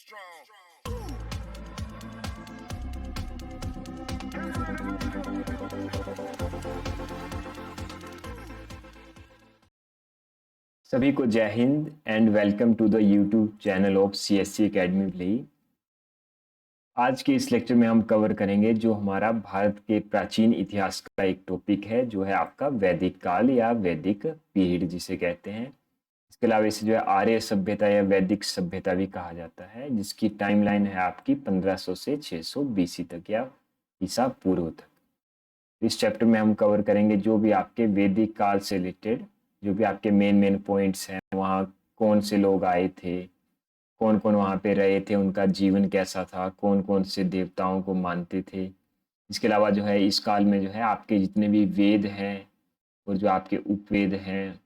सभी को जय हिंद and welcome to the YouTube channel of CSC academy भलई। आज के इस लेक्चर में हम कवर करेंगे जो हमारा भारत के प्राचीन इतिहास का एक टॉपिक है, जो है आपका वैदिक काल या वैदिक पीरियड जिसे कहते हैं। इसके अलावा इसे जो है आर्य सभ्यता या वैदिक सभ्यता भी कहा जाता है, जिसकी टाइमलाइन है आपकी 1500 से 600 बीसी तक या ईसा पूर्व तक। इस चैप्टर में हम कवर करेंगे जो भी आपके वैदिक काल से रिलेटेड जो भी आपके मेन पॉइंट्स हैं, वहाँ कौन से लोग आए थे, कौन कौन वहाँ पे रहे थे, उनका जीवन कैसा था, कौन कौन से देवताओं को मानते थे। इसके अलावा जो है इस काल में जो है आपके जितने भी वेद हैं और जो आपके उपवेद हैं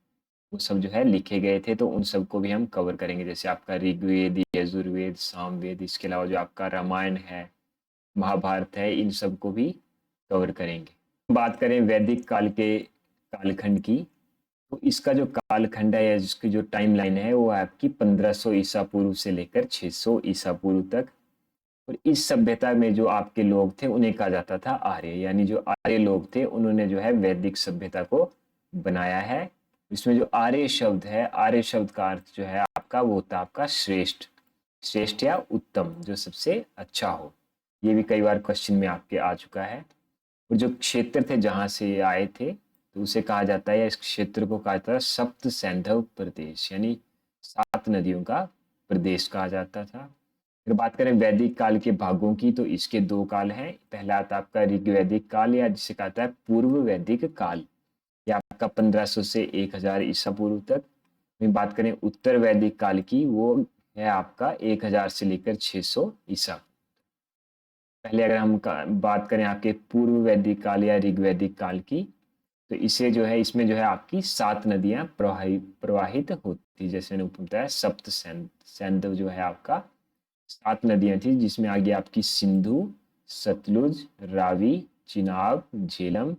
वो सब जो है लिखे गए थे, तो उन सब को भी हम कवर करेंगे। जैसे आपका ऋग्वेद, यजुर्वेद, सामवेद, इसके अलावा जो आपका रामायण है, महाभारत है, इन सब को भी कवर करेंगे। बात करें वैदिक काल के कालखंड की, तो इसका जो कालखंड है या जिसकी जो टाइमलाइन है वो आपकी 1500 ईसा पूर्व से लेकर 600 ईसा पूर्व तक। और इस सभ्यता में जो आपके लोग थे उन्हें कहा जाता था आर्य, यानी जो आर्य लोग थे उन्होंने जो है वैदिक सभ्यता को बनाया है। इसमें जो आर्य शब्द है, आर्य शब्द का अर्थ जो है आपका वो होता है आपका श्रेष्ठ, श्रेष्ठ या उत्तम, जो सबसे अच्छा हो। ये भी कई बार क्वेश्चन में आपके आ चुका है। और जो क्षेत्र थे जहां से ये आए थे तो उसे कहा जाता है, या इस क्षेत्र को कहा जाता है सप्त सैंधव प्रदेश, यानी 7 नदियों का प्रदेश कहा जाता था। अगर बात करें वैदिक काल के भागों की, तो इसके 2 काल हैं। पहला आता है आपका ऋग्वैदिक काल, या जिसे कहा जाता है पूर्व वैदिक काल, या आपका 1500 से 1000 ईसा पूर्व तक। बात करें उत्तर वैदिक काल की, वो है आपका 1000 से लेकर 600 ईसा। पहले अगर हम बात करें आपके पूर्व वैदिक काल या ऋग्वैदिक काल की, तो इसे जो है इसमें जो है आपकी 7 नदियां प्रवाहित होती, जैसे मैंने बताया सप्त सैंधव जो है आपका 7 नदियां थी, जिसमें आगे आपकी सिंधु, सतलुज, रावी, चिनाब, झेलम,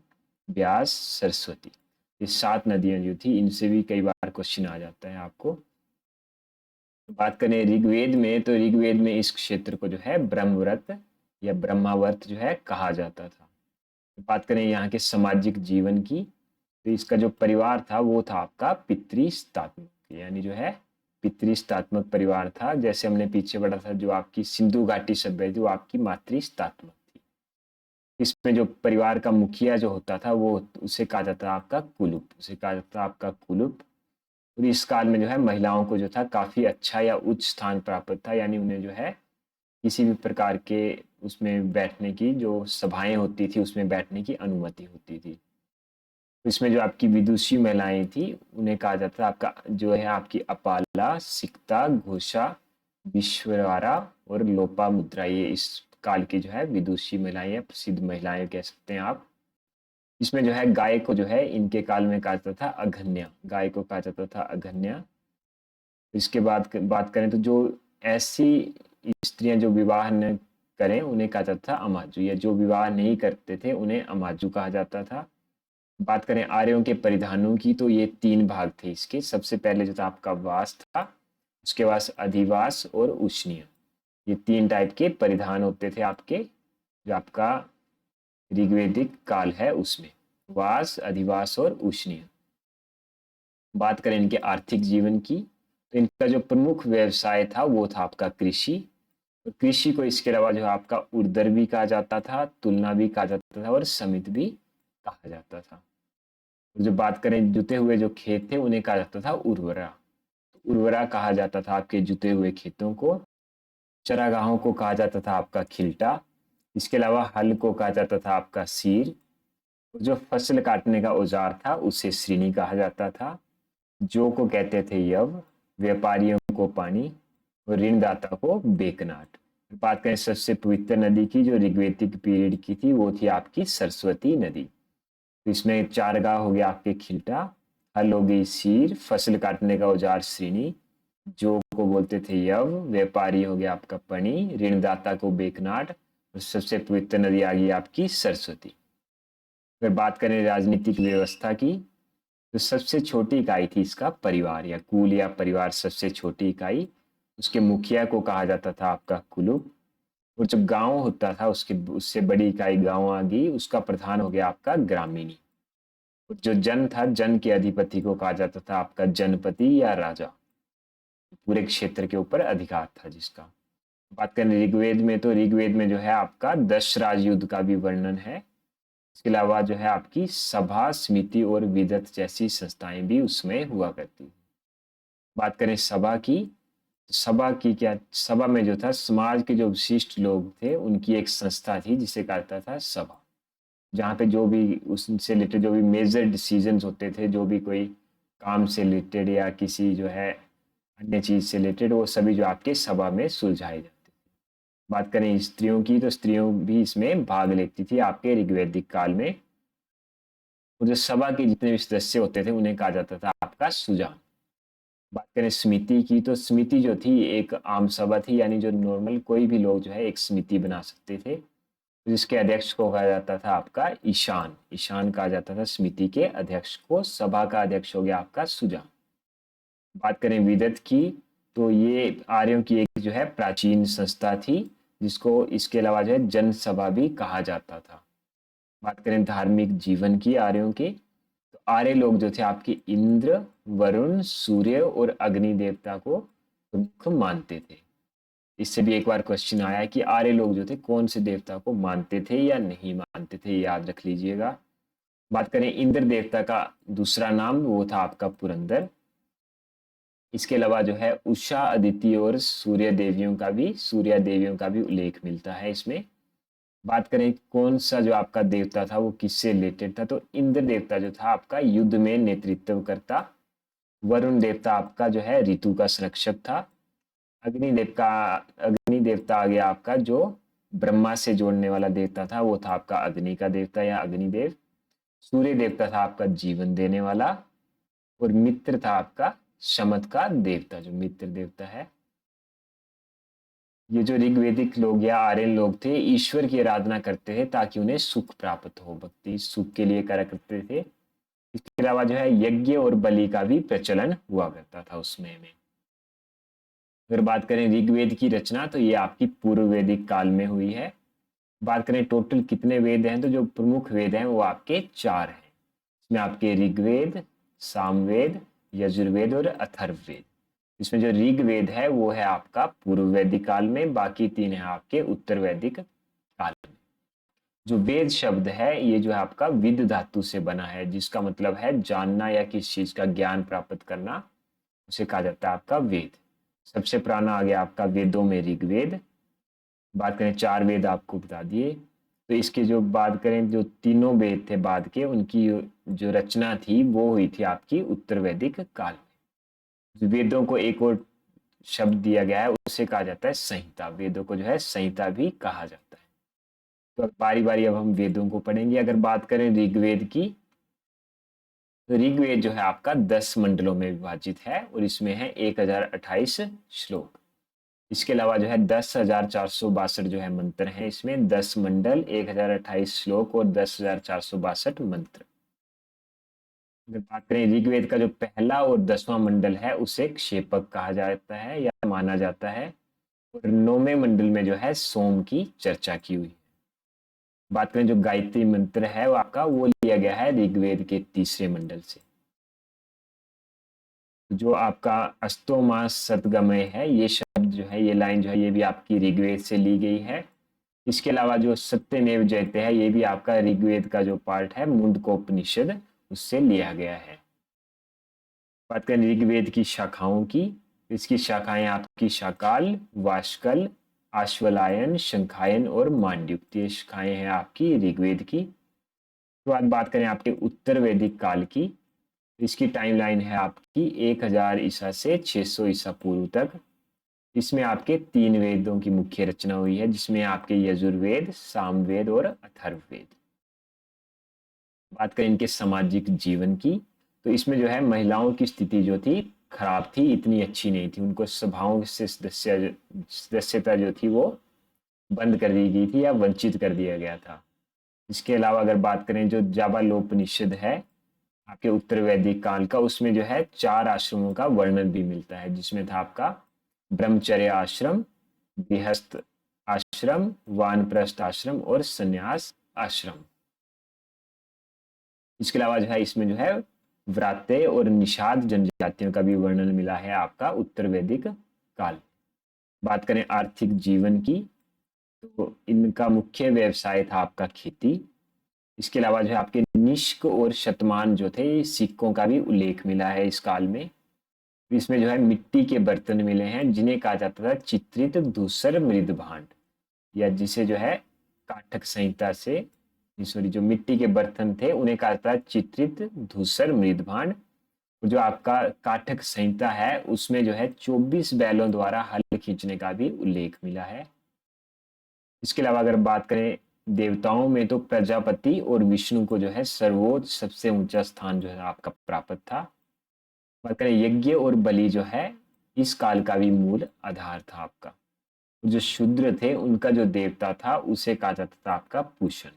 ब्यास, सरस्वती, ये 7 नदियां जो थी, इनसे भी कई बार क्वेश्चन आ जाता है आपको। बात करें ऋग्वेद में, तो ऋग्वेद में इस क्षेत्र को जो है ब्रह्मव्रत या ब्रह्मावर्त जो है कहा जाता था। बात करें यहाँ के सामाजिक जीवन की, तो इसका जो परिवार था वो था आपका पितृस्तात्मक, यानी जो है पितृस्तात्मक परिवार था। जैसे हमने पीछे पढ़ा था, जो आपकी सिंधु घाटी सभ्यता थी वो आपकी मातृस्तात्मक थी। इसमें जो परिवार का मुखिया जो होता था वो उसे कहा जाता आपका कुलुप, उसे कहा जाता आपका कुलुप। और इस काल में जो है महिलाओं को जो था काफी अच्छा या उच्च स्थान प्राप्त था, यानी उन्हें जो है किसी भी प्रकार के उसमें बैठने की, जो सभाएं होती थी उसमें बैठने की अनुमति होती थी। इसमें जो आपकी विदुषी महिलाएं थी उन्हें कहा जाता था आपका जो है आपकी अपाला, सिक्ता, घोषा, विश्ववारा और लोपामुद्रा, ये इस काल की जो है विदुषी महिलाएं या प्रसिद्ध महिलाएं कह सकते हैं आप। इसमें जो है गाय को जो है इनके काल में कहा जाता था अघन्या, गाय को कहा जाता था अघन्या। इसके बाद बात करें तो जो ऐसी स्त्रियां जो विवाह न करें उन्हें कहा जाता था अमाजु, या जो विवाह नहीं करते थे उन्हें अमाजु कहा जाता था। बात करें आर्यों के परिधानों की, तो ये 3 भाग थे इसके। सबसे पहले जो था आपका वास था, उसके बाद अधिवास और उष्णीय, ये 3 टाइप के परिधान होते थे आपके, जो आपका ऋग्वैदिक काल है उसमें, वास, अधिवास और उष्णीय। बात करें इनके आर्थिक जीवन की, तो इनका जो प्रमुख व्यवसाय था वो था आपका कृषि। तो कृषि को इसके अलावा जो आपका उर्दर भी कहा जाता था, तुलना भी कहा जाता था और समित भी कहा जाता था। जो बात करें जुते हुए जो खेत थे उन्हें कहा जाता था उर्वरा, उर्वरा कहा जाता था आपके जुते हुए खेतों को। चरागाहों को कहा जाता था आपका खिल्टा। इसके अलावा हल को कहा जाता था आपका सीर। जो फसल काटने का औजार था उसे श्रीनी कहा जाता था। जो को कहते थे यव, व्यापारियों को पानी और ऋणदाता को बेकनाट। बात करें सबसे पवित्र नदी की जो ऋग्वैदिक पीरियड की थी वो थी आपकी सरस्वती नदी। तो इसमें चारगाह हो गया आपके खिल्टा, हल हो गई सीर, फसल काटने का औजार श्रीनी, जो को बोलते थे यव, व्यापारी हो गया आपका पनी, ऋणदाता को बेकनाट, और सबसे पवित्र नदी आ गई आपकी सरस्वती। अगर बात करें राजनीतिक व्यवस्था की, तो सबसे छोटी इकाई थी इसका परिवार या कुल या परिवार, सबसे छोटी इकाई। उसके मुखिया को कहा जाता था आपका कुलुक, और जो गांव होता था उसके उससे बड़ी इकाई गांव आ गई, उसका प्रधान हो गया आपका ग्रामीणी। और जो जन था, जन के अधिपति को कहा जाता था आपका जनपति या राजा, पूरे क्षेत्र के ऊपर अधिकार था जिसका। बात करें ऋग्वेद में, तो ऋग्वेद में जो है आपका 10 राजयुद्ध का भी वर्णन है। इसके अलावा जो है आपकी सभा, समिति और विदत जैसी संस्थाएं भी उसमें हुआ करती। बात करें सभा की, तो सभा की क्या, सभा में जो था समाज के जो विशिष्ट लोग थे उनकी एक संस्था थी जिसे कहता था सभा, जहाँ पे जो भी उससे रिलेटेड जो भी मेजर डिसीजंस होते थे, जो भी कोई काम से रिलेटेड या किसी जो है अन्य चीज से रिलेटेड, वो सभी जो आपके सभा में सुलझाए जाते थे। बात करें स्त्रियों की, तो स्त्रियों भी इसमें भाग लेती थी आपके ऋग्वैदिक काल में। और जो सभा के जितने भी सदस्य होते थे उन्हें कहा जाता था आपका सुजान। बात करें समिति की, तो समिति जो थी एक आम सभा थी, यानी जो नॉर्मल कोई भी लोग जो है एक समिति बना सकते थे, जिसके अध्यक्ष को कहा जाता था आपका ईशान। ईशान कहा जाता था समिति के अध्यक्ष को। सभा का अध्यक्ष हो गया आपका सुजान। बात करें विदत की, तो ये आर्यों की एक जो है प्राचीन संस्था थी, जिसको इसके अलावा जो है जनसभा भी कहा जाता था। बात करें धार्मिक जीवन की आर्यों के, तो आर्य लोग जो थे आपके इंद्र, वरुण, सूर्य और अग्नि देवता को प्रमुख मानते थे। इससे भी एक बार क्वेश्चन आया है कि आर्य लोग जो थे कौन से देवता को मानते थे या नहीं मानते थे, याद रख लीजिएगा। बात करें इंद्र देवता का दूसरा नाम, वो था आपका पुरंदर। इसके अलावा जो है उषा, अदिति और सूर्या देवियों का भी उल्लेख मिलता है इसमें। बात करें कौन सा जो आपका देवता था वो किससे रिलेटेड था, तो इंद्र देवता जो था आपका युद्ध में नेतृत्व करता। वरुण देवता आपका जो है ऋतु का संरक्षक था। अग्नि देवता आ गया आपका जो ब्रह्मा से जोड़ने वाला देवता था, वो था आपका अग्नि का देवता या अग्निदेव। सूर्य देवता था आपका जीवन देने वाला। और मित्र था आपका शमत का देवता, जो मित्र देवता है। ये जो ऋग्वेदिक लोग या आर्यन लोग थे ईश्वर की आराधना करते थे ताकि उन्हें सुख प्राप्त हो, भक्ति सुख के लिए करा करते थे। इसके अलावा जो है यज्ञ और बलि का भी प्रचलन हुआ करता था उसमें में। अगर बात करें ऋग्वेद की रचना, तो ये आपकी पूर्व वैदिक काल में हुई है। बात करें टोटल कितने वेद हैं, तो जो प्रमुख वेद हैं वो आपके 4 हैं। इसमें आपके ऋग्वेद, सामवेद, यजुर्वेद और अथर्ववेद। इसमें जो ऋग्वेद है वो है आपका पूर्व वैदिक काल में, बाकी 3 है आपके उत्तर वैदिक काल में। जो वेद शब्द है ये जो है आपका विद धातु से बना है, जिसका मतलब है जानना या किसी चीज का ज्ञान प्राप्त करना, उसे कहा जाता है आपका वेद। सबसे पुराना आ गया आपका वेदों में ऋग्वेद। बात करें 4 वेद आपको बता दिए। तो इसके जो बात करें जो तीनों वेद थे बाद के, उनकी जो रचना थी वो हुई थी आपकी उत्तर वैदिक काल में। वेदों को एक और शब्द दिया गया है, उसे कहा जाता है संहिता। वेदों को जो है संहिता भी कहा जाता है। तो बारी बारी अब हम वेदों को पढ़ेंगे। अगर बात करें ऋग्वेद की, तो ऋग्वेद जो है आपका 10 मंडलों में विभाजित है और इसमें है 1028 श्लोक। इसके अलावा जो है 10,462 जो है मंत्र हैं इसमें। 10 मंडल, 1028 श्लोक और 10,462 मंत्र। अगर बात करें ऋग्वेद का जो पहला और 10वां मंडल है उसे क्षेपक कहा जाता है या माना जाता है। और 9वें मंडल में जो है सोम की चर्चा की हुई है। बात करें जो गायत्री मंत्र है वो आपका वो लिया गया है ऋग्वेद के 3रे मंडल से। जो आपका अस्तोमा सतगमय है, ये शब्द जो है, ये लाइन जो है, ये भी आपकी ऋग्वेद से ली गई है। इसके अलावा जो सत्यमेव जयते है, ये भी आपका ऋग्वेद का जो पार्ट है मुंडकोपनिषद, उससे लिया गया है। बात करें ऋग्वेद की शाखाओं की, इसकी शाखाएं आपकी शाकाल, वाष्कल, आश्वलायन, शंखायन और मांड्युक, ये शाखाएं हैं आपकी ऋग्वेद की। तो आज बात करें आपके उत्तर वैदिक काल की, इसकी टाइमलाइन है आपकी 1000 ईसा से 600 ईसा पूर्व तक। इसमें आपके 3 वेदों की मुख्य रचना हुई है, जिसमें आपके यजुर्वेद, सामवेद और अथर्ववेद। बात करें इनके सामाजिक जीवन की, तो इसमें जो है महिलाओं की स्थिति जो थी खराब थी, इतनी अच्छी नहीं थी। उनको सभाओं से सदस्यता जो थी वो बंद कर दी गई थी या वंचित कर दिया गया था। इसके अलावा अगर बात करें जो जाबालोपनिषद है आपके उत्तर वैदिक काल का, उसमें जो है 4 आश्रमों का वर्णन भी मिलता है, जिसमें था आपका ब्रह्मचर्य आश्रम, गृहस्थ आश्रम, वानप्रस्थ आश्रम और संन्यास आश्रम। इसके अलावा जो है इसमें जो है व्रात्य और निषाद जनजातियों का भी वर्णन मिला है आपका उत्तर वैदिक काल। बात करें आर्थिक जीवन की, तो इनका मुख्य व्यवसाय था आपका खेती। इसके अलावा जो है आपके निष्क और शतमान जो थे, सिक्कों का भी उल्लेख मिला है इस काल में। इसमें जो है मिट्टी के बर्तन मिले हैं जिन्हें कहा जाता था चित्रित धूसर मृद भांड, या जिसे जो है काठक संहिता से, सॉरी, जो मिट्टी के बर्तन थे उन्हें कहा जाता है चित्रित धूसर मृद भांड। जो आपका काठक संहिता है उसमें जो है 24 बैलों द्वारा हल खींचने का भी उल्लेख मिला है। इसके अलावा अगर बात करें देवताओं में, तो प्रजापति और विष्णु को जो है सर्वोच्च सबसे ऊंचा स्थान जो है आपका प्राप्त था। बात करें यज्ञ और बलि जो है इस काल का भी मूल आधार था आपका। जो शूद्र थे उनका जो देवता था उसे कहा जाता था आपका पूषण।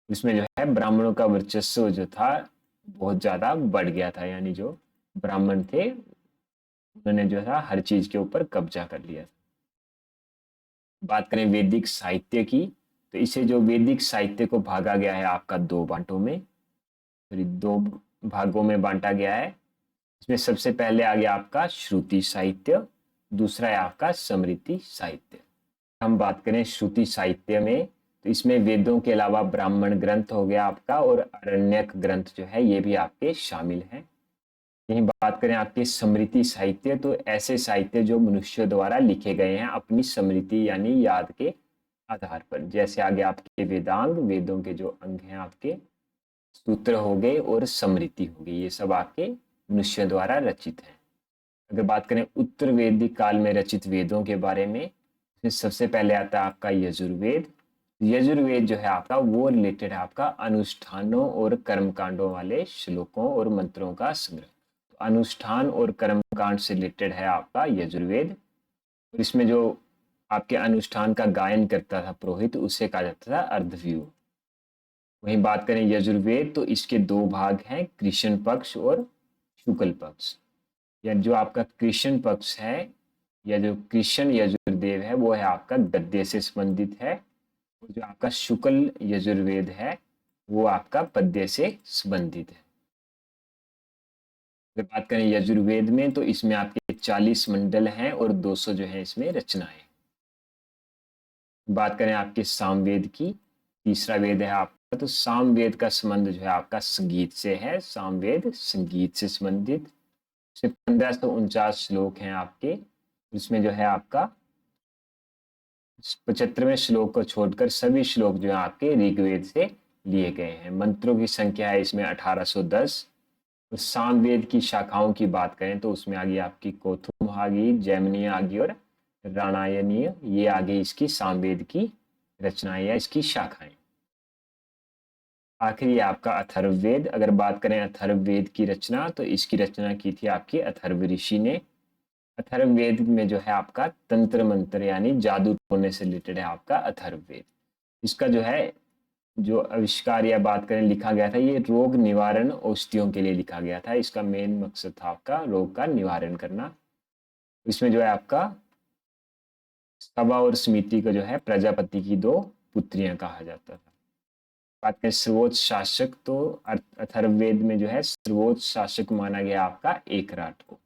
इसमें जो है ब्राह्मणों का वर्चस्व जो था बहुत ज्यादा बढ़ गया था, यानी जो ब्राह्मण थे उन्होंने जो है हर चीज के ऊपर कब्जा कर लिया। बात करें वैदिक साहित्य की, तो इसे जो वैदिक साहित्य को भागा गया है आपका दो बांटों में, दो भागों में बांटा गया है। इसमें सबसे पहले आ गया आपका श्रुति साहित्य, दूसरा है आपका स्मृति साहित्य। हम बात करें श्रुति साहित्य में, तो इसमें वेदों के अलावा ब्राह्मण ग्रंथ हो गया आपका और अरण्यक ग्रंथ जो है ये भी आपके शामिल हैं। यही बात करें आपके स्मृति साहित्य, तो ऐसे साहित्य जो मनुष्य द्वारा लिखे गए हैं अपनी स्मृति यानी याद के आधार पर, जैसे आगे आपके वेदांग, वेदों के जो अंग हैं आपके, सूत्र हो गए और स्मृति हो गई, ये सब आपके मनुष्य द्वारा रचित हैं। अगर बात करें उत्तर वैदिक काल में रचित वेदों के बारे में, तो सबसे पहले आता है आपका यजुर्वेद। यजुर्वेद जो है आपका वो रिलेटेड है आपका अनुष्ठानों और कर्मकांडों वाले श्लोकों और मंत्रों का संग्रह। तो अनुष्ठान और कर्मकांड से रिलेटेड है आपका यजुर्वेद। और इसमें जो आपके अनुष्ठान का गायन करता था पुरोहित, उसे कहा जाता था अर्धव्यूह। वहीं बात करें यजुर्वेद, तो इसके दो भाग हैं, कृष्ण पक्ष और शुक्ल पक्ष। या जो आपका कृष्ण पक्ष है या जो कृष्ण यजुर्वेद है वो है आपका गद्य से संबंधित है, और जो आपका शुक्ल यजुर्वेद है वो आपका पद्य से संबंधित है। अगर बात करें यजुर्वेद में, तो इसमें आपके 40 मंडल हैं और 200 जो है इसमें रचनाएं। बात करें आपके सामवेद की, तीसरा वेद है आपका, तो सामवेद का संबंध जो है आपका संगीत से है। सामवेद संगीत से संबंधित, 1549 श्लोक हैं आपके। इसमें जो है आपका 75वें श्लोक को छोड़कर सभी श्लोक जो है आपके ऋग्वेद से लिए गए हैं। मंत्रों की संख्या है इसमें 1810। तो सामवेद की शाखाओं की बात करें तो उसमें आ गई आपकी कौथुम आ गई, जैमिनी आ गई और रामायणीय, ये आ गई इसकी सामवेद की रचनाएं या इसकी शाखाएं। आखिरी आपका अथर्ववेद। अगर बात करें अथर्ववेद की रचना, तो इसकी रचना की थी आपकी अथर्व ऋषि ने। अथर्ववेद में जो है आपका तंत्र मंत्र यानी जादू टोने से रिलेटेड है आपका अथर्ववेद। इसका जो है जो आविष्कार या बात करें लिखा गया था, ये रोग निवारण औषधियों के लिए लिखा गया था। इसका मेन मकसद था आपका रोग का निवारण करना। इसमें जो है आपका सभा और समिति को जो है प्रजापति की दो पुत्रियां कहा जाता था। बात करें सर्वोच्च शासक, तो अथर्ववेद में जो है सर्वोच्च शासक माना गया आपका एकराट को।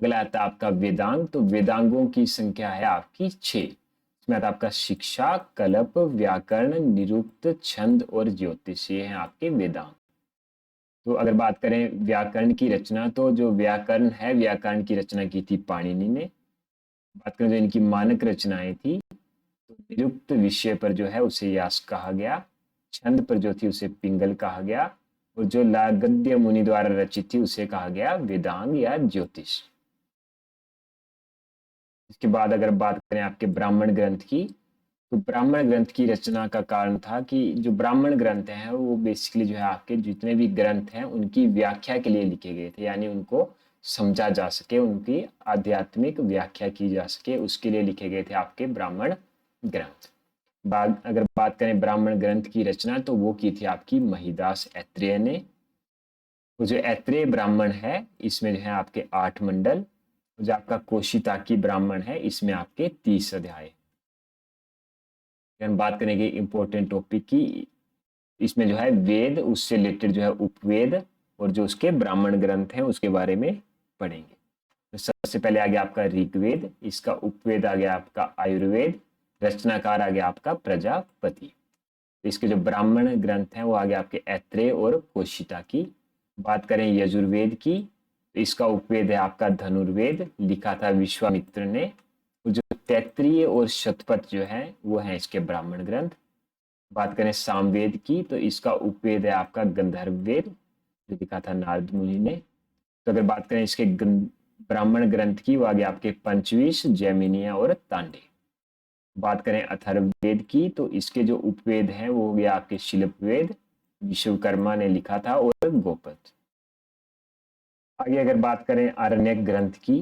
अगला आता है आपका वेदांग, तो वेदांगों की संख्या है आपकी 6। इसमें आता है आपका शिक्षा, कल्प, व्याकरण, निरुक्त, छंद और ज्योतिष, ये हैं आपके वेदांग। तो अगर बात करें व्याकरण की रचना, तो जो व्याकरण है व्याकरण की रचना की थी पाणिनि ने। बात करें जो इनकी मानक रचनाएं थी, तो निरुक्त विषय पर जो है उसे यास कहा गया, छंद पर जो थी उसे पिंगल कहा गया, और जो लागद्य मुनि द्वारा रचित थी उसे कहा गया वेदांग या ज्योतिष। इसके बाद अगर बात करें आपके ब्राह्मण ग्रंथ की, तो ब्राह्मण ग्रंथ की रचना का कारण था कि जो ब्राह्मण ग्रंथ हैं वो बेसिकली जो है आपके जितने भी ग्रंथ हैं उनकी व्याख्या के लिए लिखे गए थे, यानी उनको समझा जा सके, उनकी आध्यात्मिक व्याख्या की जा सके, उसके लिए लिखे गए थे आपके ब्राह्मण ग्रंथ। अगर बात करें ब्राह्मण ग्रंथ की रचना, तो वो की थी आपकी महिदास ऐत्रेय ने। तो जो ऐत्रेय ब्राह्मण है इसमें जो है आपके 8 मंडल, जो आपका कोशिताकी ब्राह्मण है इसमें आपके 30 अध्याय। हम बात करेंगे इम्पोर्टेंट टॉपिक की, इसमें जो है वेद, उससे रिलेटेड जो है उपवेद और जो उसके ब्राह्मण ग्रंथ हैं उसके बारे में पढ़ेंगे। तो सबसे पहले आ गया आपका ऋग्वेद, इसका उपवेद आ गया आपका आयुर्वेद, रचनाकार आ गया आपका प्रजापति। इसके जो ब्राह्मण ग्रंथ हैं वो आ गया आपके ऐत्रेय और कोशिता की। बात करें यजुर्वेद की, तो इसका उपवेद है आपका धनुर्वेद, लिखा था विश्वामित्र ने। जो तैत्रीय और शतपथ जो है वो है इसके ब्राह्मण ग्रंथ। बात करें सामवेद की, तो इसका उपवेद है आपका गंधर्व वेद, जो लिखा था नारद मुनि ने। तो अगर बात करें इसके ब्राह्मण ग्रंथ की, वो आ गया आपके पंचविश, जैमिनिया और तांडे। बात करें अथर्ववेद की, तो इसके जो उपवेद हैं वो हो गया आपके शिल्पवेद, विश्वकर्मा ने लिखा था, और गोपद। आगे अगर बात करें आरण्यक ग्रंथ की,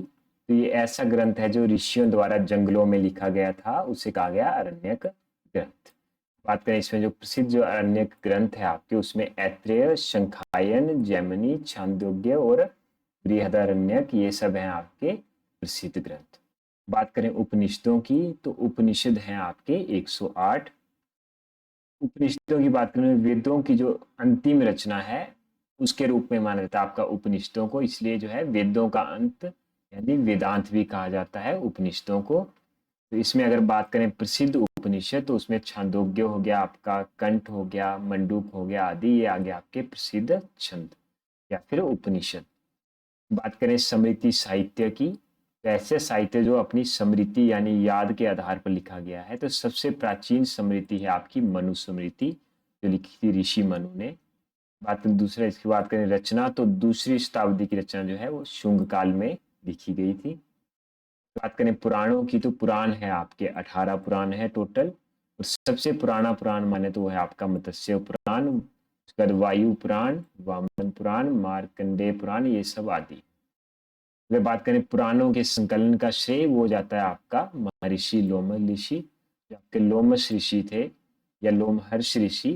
तो ये ऐसा ग्रंथ है जो ऋषियों द्वारा जंगलों में लिखा गया था, उसे कहा गया आरण्यक ग्रंथ। बात करें इसमें जो प्रसिद्ध जो आरण्यक ग्रंथ है आपके, उसमें ऐत्रेय, शंखायन, जैमिनी, छांदोग्य और बृहदारण्यक, ये सब हैं आपके प्रसिद्ध ग्रंथ। बात करें उपनिषदों की, तो उपनिषद हैं आपके 108। उपनिषदों की बात करें, वेदों की जो अंतिम रचना है उसके रूप में माना जाता है आपका उपनिषदों को, इसलिए जो है वेदों का अंत यानी वेदांत भी कहा जाता है उपनिषदों को। तो इसमें अगर बात करें प्रसिद्ध उपनिषद, तो उसमें छांदोग्य हो गया आपका, कंठ हो गया, मंडूक हो गया आदि, ये आ गया आपके प्रसिद्ध छंद या फिर उपनिषद। बात करें स्मृति साहित्य की, तो ऐसे साहित्य जो अपनी स्मृति यानी याद के आधार पर लिखा गया है, तो सबसे प्राचीन स्मृति है आपकी मनु स्मृति, जो लिखी थी ऋषि मनु ने। बात दूसरा इसकी बात करें रचना, तो दूसरी शताब्दी की रचना जो है वो शुंग काल में लिखी गई थी। बात करें पुराणों की, तो पुराण है आपके 18 पुराण है टोटल, और सबसे पुराना पुराण माने तो वो है आपका मत्स्य पुराण, उसके बाद वायु पुराण, वामन पुराण, मार्कंडेय पुराण, ये सब आदि। अगर बात करें पुराणों के संकलन का श्रेय, वो जाता है आपका महर्षि लोमश ऋषि, जो आपके लोमश ऋषि थे या लोमहर्ष ऋषि,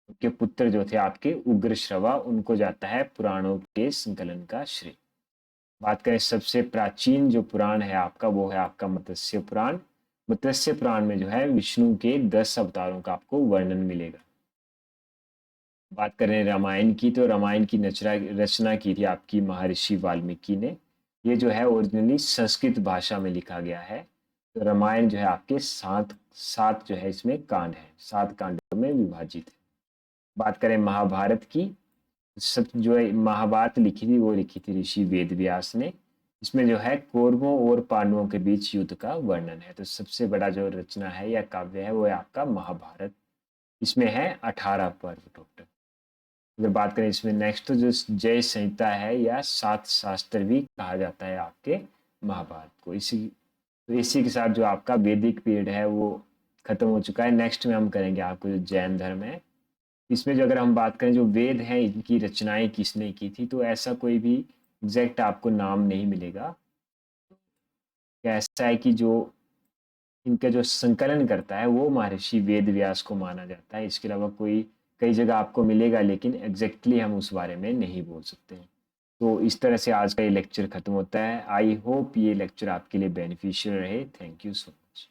उनके पुत्र जो थे आपके उग्र श्रवा, उनको जाता है पुराणों के संकलन का श्रेय। बात करें सबसे प्राचीन जो पुराण है आपका, वो है आपका मत्स्य पुराण। मत्स्य पुराण में जो है विष्णु के 10 अवतारों का आपको वर्णन मिलेगा। बात करें रामायण की, तो रामायण की रचना की थी आपकी महर्षि वाल्मीकि ने। ये जो है ओरिजिनली संस्कृत भाषा में लिखा गया है। तो रामायण जो है आपके सात सात जो है इसमें कांड है, 7 कांडों में विभाजित है। बात करें महाभारत की, सब जो है महाभारत लिखी थी वो लिखी थी ऋषि वेद व्यास ने। इसमें जो है कौरवों और पांडवों के बीच युद्ध का वर्णन है। तो सबसे बड़ा जो रचना है या काव्य है वो है आपका महाभारत। इसमें है 18 पर्व टोटल। अगर बात करें इसमें नेक्स्ट, तो जो जय संहिता है या 7 शास्त्र भी कहा जाता है आपके महाभारत को। इसी के साथ जो आपका वैदिक पीरियड है वो खत्म हो चुका है। नेक्स्ट में हम करेंगे आपको जो जैन धर्म है। इसमें जो अगर हम बात करें जो वेद हैं इनकी रचनाएं किसने की थी, तो ऐसा कोई भी एग्जैक्ट आपको नाम नहीं मिलेगा। ऐसा है कि जो इनका जो संकलन करता है वो महर्षि वेद व्यास को माना जाता है। इसके अलावा कोई कई जगह आपको मिलेगा, लेकिन एग्जैक्टली हम उस बारे में नहीं बोल सकते हैं। तो इस तरह से आज का ये लेक्चर खत्म होता है। आई होप ये लेक्चर आपके लिए बेनिफिशियल रहे। Thank you so much.